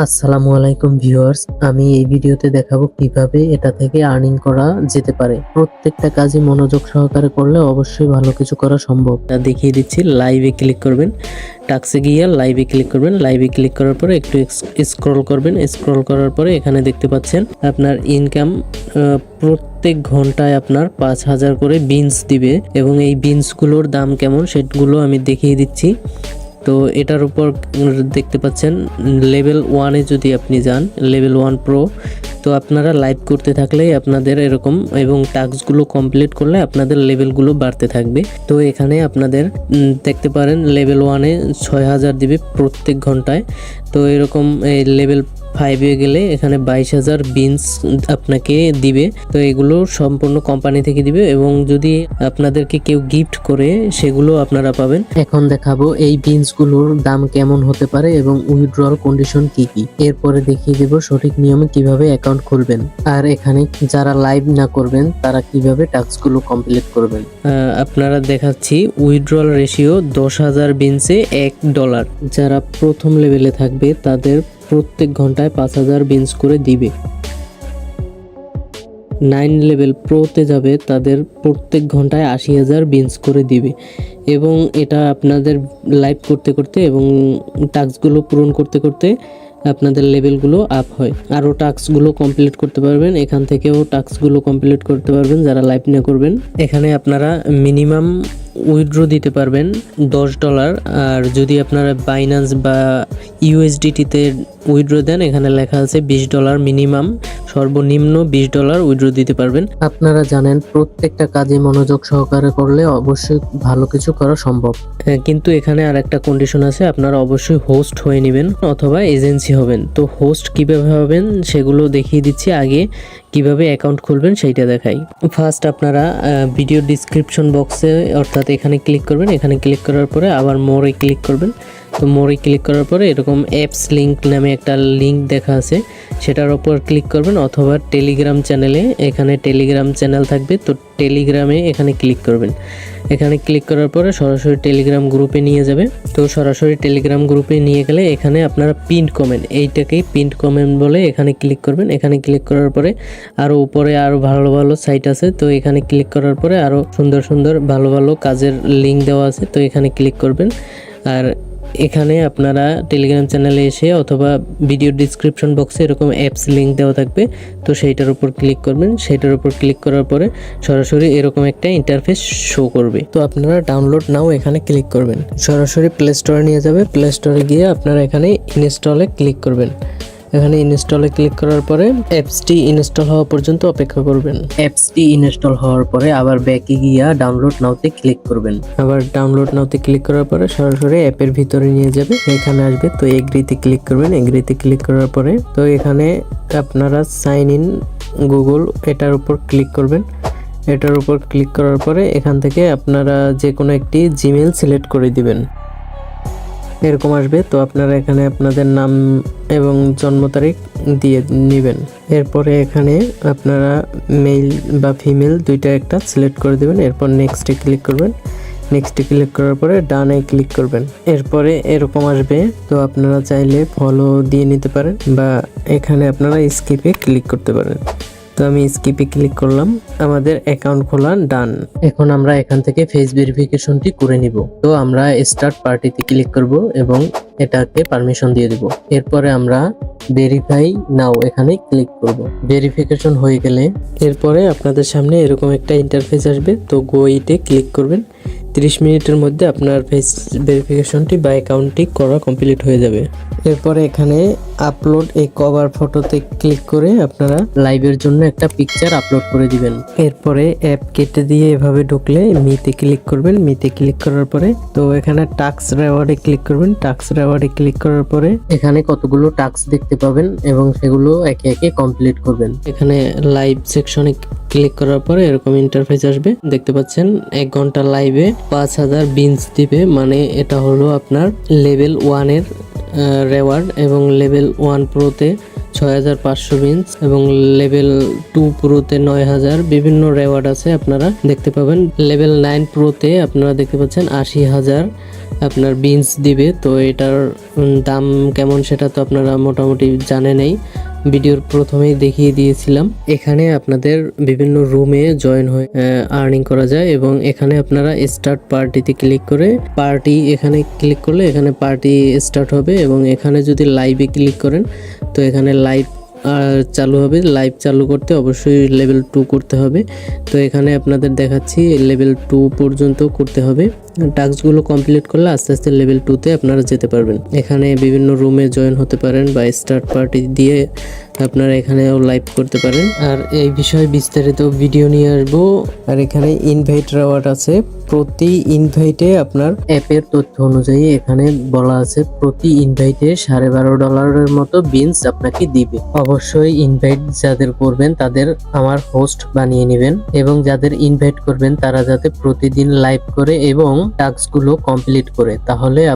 আসসালামু আলাইকুম ভিউয়ার্স, আমি এই ভিডিওতে দেখাবো কিভাবে এটা থেকে আর্নিং করা যেতে পারে। প্রত্যেকটা কাজে মনোযোগ সহকারে করলে অবশ্যই ভালো কিছু করা সম্ভব। দেখিয়ে দিচ্ছি, লাইভে ক্লিক করবেন, টাক্সে গিয়ে লাইভে ক্লিক করবেন। লাইভে ক্লিক করার পরে একটু স্ক্রল করবেন। স্ক্রল করার পরে এখানে দেখতে পাচ্ছেন আপনার ইনকাম প্রত্যেক ঘন্টায় আপনার 5,000 করে বিনস দিবে এবং এই বিনসগুলোর দাম কেমন সেগুলো আমি দেখিয়ে দিচ্ছি। তো এটার উপর দেখতে পাচ্ছেন লেভেল 1-এ যদি আপনি যান, লেভেল 1 প্রো, তো আপনারা লাইভ করতে থাকলেই আপনাদের এরকম এবং টাস্কগুলো কমপ্লিট করলে আপনাদের লেভেলগুলো বাড়তে থাকবে। তো এখানে আপনাদের দেখতে পারেন লেভেল 1-এ 6,000 দিবে প্রত্যেক ঘন্টায়। তো এরকম লেভেল 5-এ গেলে এখানে 22,000 বিনস আপনাকে দিবে। তো এগুলো সম্পূর্ণ কোম্পানি থেকে দিবে এবং যদি আপনাদেরকে কেউ গিফট করে সেগুলো আপনারা পাবেন। এখন দেখাবো এই বিনসগুলোর দাম কেমন হতে পারে এবং উইথড্রয়াল কন্ডিশন কি কি। এরপরে দেখিয়ে দেব সঠিক নিয়মে কিভাবে অ্যাকাউন্ট খুলবেন, আর এখানে যারা লাইভ না করবেন তারা কিভাবে টাস্কগুলো কমপ্লিট করবেন। আপনারা দেখাচ্ছি উইথড্রয়াল রেশিও 10,000 বিনসে $1। যারা প্রথম লেভেলে থাকবে তাদের প্রত্যেক ঘন্টায় 5,000 বিনস করে দিবে। 9 লেভেল প্রোতে যাবে তাদের প্রত্যেক ঘন্টায় 80,000 বিনস করে দিবে এবং এটা আপনাদের লাইভ করতে করতে এবং টাস্কগুলো পূরণ করতে করতে আপনাদের লেভেলগুলো আপ হয়। আরও টাস্কগুলো কমপ্লিট করতে পারবেন, এখান থেকেও টাস্কগুলো কমপ্লিট করতে পারবেন যারা লাইভ না করবেন। এখানে আপনারা মিনিমাম উইথড্র দিতে পারবেন $10, আর যদি আপনারা বাইন্যান্স বা ইউএসডিটিতে উইথড্র দেন এখানে লেখা আছে $20 মিনিমাম, সর্বনিম্ন $20 উইথড্র দিতে পারবেন। আপনারা জানেন প্রত্যেকটা কাজে মনোযোগ সহকারে করলে অবশ্যই ভালো কিছু করা সম্ভব। কিন্তু এখানে আর একটা কন্ডিশন আছে, আপনারা অবশ্যই হোস্ট হয়ে নেবেন অথবা এজেন্সি হবেন। তো হোস্ট কিভাবে হবেন সেগুলো দেখিয়ে দিচ্ছি, আগে কিভাবে অ্যাকাউন্ট খুলবেন সেইটা দেখাই। ফার্স্ট আপনারা ভিডিও ডিসক্রিপশন বক্সে অর্থাৎ এখানে ক্লিক করবেন। এখানে ক্লিক করার পরে আবার মোরে ক্লিক করবেন। তো মোরে ক্লিক করার পরে এরকম অ্যাপস লিঙ্ক নামে একটা লিঙ্ক দেখা আছে, সেটার ওপর ক্লিক করবেন অথবা টেলিগ্রাম চ্যানেলে, এখানে টেলিগ্রাম চ্যানেল থাকবে, তো টেলিগ্রামে এখানে ক্লিক করবেন। এখানে ক্লিক করার পরে সরাসরি টেলিগ্রাম গ্রুপে নিয়ে যাবে। তো সরাসরি টেলিগ্রাম গ্রুপে নিয়ে গেলে এখানে আপনারা পিন্ড কমেন্ট, এইটাকেই পিন্ড কমেন্ট বলে, এখানে ক্লিক করবেন। এখানে ক্লিক করার পরে আরও উপরে আরও ভালো ভালো সাইট আছে, তো এখানে ক্লিক করার পরে আরও সুন্দর সুন্দর ভালো ভালো কাজের লিঙ্ক দেওয়া আছে, তো এখানে ক্লিক করবেন। আর এখানে আপনারা টেলিগ্রাম চ্যানেলে এসে অথবা ভিডিও ডিসক্রিপশন বক্সে এরকম অ্যাপস লিঙ্ক দেওয়া থাকবে, তো সেইটার উপর ক্লিক করবেন। সেইটার উপর ক্লিক করার পরে সরাসরি এরকম একটা ইন্টারফেস শো করবে। তো আপনারা ডাউনলোড নাও এখানে ক্লিক করবেন, সরাসরি প্লে স্টোরে নিয়ে যাবে। প্লে স্টোরে গিয়ে আপনারা এখানে ইনস্টলে ক্লিক করবেন। এখানে ইনস্টলে ক্লিক করার পরে অ্যাপসটি ইনস্টল হওয়া পর্যন্ত অপেক্ষা করবেন। অ্যাপসটি ইনস্টল হওয়ার পরে আবার ব্যাকে গিয়ে ডাউনলোড নাওতে ক্লিক করবেন। আবার ডাউনলোড নাওতে ক্লিক করার পরে সরাসরি অ্যাপের ভিতরে নিয়ে যাবে, এখানে আসবে। তো এগ্রিতে ক্লিক করবেন। এগ্রিতে ক্লিক করার পরে তো এখানে আপনারা সাইন ইন গুগল এটার উপর ক্লিক করবেন। এটার উপর ক্লিক করার পরে এখান থেকে আপনারা যে কোনো একটি জিমেল সিলেক্ট করে দিবেন, এরকম আসবে। তো আপনারা এখানে আপনাদের নাম এবং জন্ম তারিখ দিয়ে নেবেন। এরপরে এখানে আপনারা মেল বা ফিমেল দুইটা একটা সিলেক্ট করে দেবেন। এরপর নেক্সটে ক্লিক করবেন। নেক্সটে ক্লিক করার পরে ডানে ক্লিক করবেন। এরপরে এরকম আসবে, তো আপনারা চাইলে ফলো দিয়ে নিতে পারেন বা এখানে আপনারা স্কিপে ক্লিক করতে পারেন। তো আমি স্কিপে ক্লিক করলাম, আমাদের অ্যাকাউন্ট খোলা ডান। এখন আমরা এখান থেকে ফেস ভেরিফিকেশনটি করে নিব। তো আমরা স্টার্ট পার্টিতে ক্লিক করব এবং এটাকে পারমিশন দিয়ে দিব। এরপরে আমরা ভেরিফাই নাও এখানে ক্লিক করব। ভেরিফিকেশন হয়ে গেলে এরপরে আপনাদের সামনে এরকম একটা ইন্টারফেস আসবে, তো গো ইটে ক্লিক করবেন। 30 মিনিটের মধ্যে আপনার ফেস ভেরিফিকেশনটি বা অ্যাকাউন্টটি করা কমপ্লিট হয়ে যাবে। এরপরে এখানে আপলোড এই কভার ফটোতে ক্লিক করে আপনারা লাইভের জন্য একটা পিকচার আপলোড করে দিবেন। এরপরে অ্যাপ কেটে দিয়ে এভাবে ঢুকলে মিতে ক্লিক করবেন। মিতে ক্লিক করার পরে তো এখানে টাস্ক রেওয়ার্ডে ক্লিক করবেন। টাস্ক রেওয়ার্ডে ক্লিক করার পরে এখানে কতগুলো টাস্ক দেখতে পাবেন এবং সেগুলো একে একে কমপ্লিট করবেন। এখানে লাইভ সেকশনে ক্লিক করার পরে এরকম ইন্টারফেস আসবে, দেখতে পাচ্ছেন 1 ঘন্টা লাইভে 5,000 বিনস দিবে, মানে এটা হলো আপনার লেভেল 1-এর রেওয়ার্ড এবং লেভেল 1 প্রোতে 6500 বিনস এবং লেভেল 2 প্রোতে 9000 বিভিন্ন রেওয়ার্ড আছে, আপনারা দেখতে পাবেন। লেভেল 9 প্রোতে আপনারা দেখতে পাচ্ছেন 80000 আপনার বিনস দিবে। তো এটার দাম কেমন সেটা তো আপনারা মোটামুটি জানেনই, ভিডিওর প্রথমেই দেখিয়ে দিয়েছিলাম। এখানে আপনাদের বিভিন্ন রুমে জয়েন হয়ে আর্নিং করা যায় এবং এখানে আপনারা স্টার্ট পার্টিতে ক্লিক করে পার্টি এখানে ক্লিক করলে এখানে পার্টি স্টার্ট হবে এবং এখানে যদি লাইভে ক্লিক করেন তো এখানে লাইভ চালু হবে। লাইভ চালু করতে অবশ্যই লেভেল 2 করতে হবে। তো এখানে আপনাদের দেখাচ্ছি লেভেল 2 পর্যন্ত করতে হবে। টাস্কগুলো কমপ্লিট করলে আস্তে আস্তে লেভেল 2তে আপনারা যেতে পারবেন। এখানে বিভিন্ন রুমে জয়েন হতে পারেন বা স্টার্ট পার্টি দিয়ে আপনারা এখানেও লাইভ করতে পারেন। আর এই বিষয়ে বিস্তারিত ভিডিও নিয়ে আসবো। আর এখানে ইনভাইট রেওয়ার্ড আছে, প্রতি ইনভাইটে আপনার অ্যাপের তথ্য অনুযায়ী এখানে বলা আছে প্রতি ইনভাইটে $12.5 মতো বিনস আপনাকে দিবে। অবশ্যই ইনভাইট যাদের করবেন তাদের আমার হোস্ট বানিয়ে নেবেন এবং যাদের ইনভাইট করবেন তারা যাতে প্রতিদিন লাইভ করে এবং টাস্কগুলো কমপ্লিট করে, তাহলে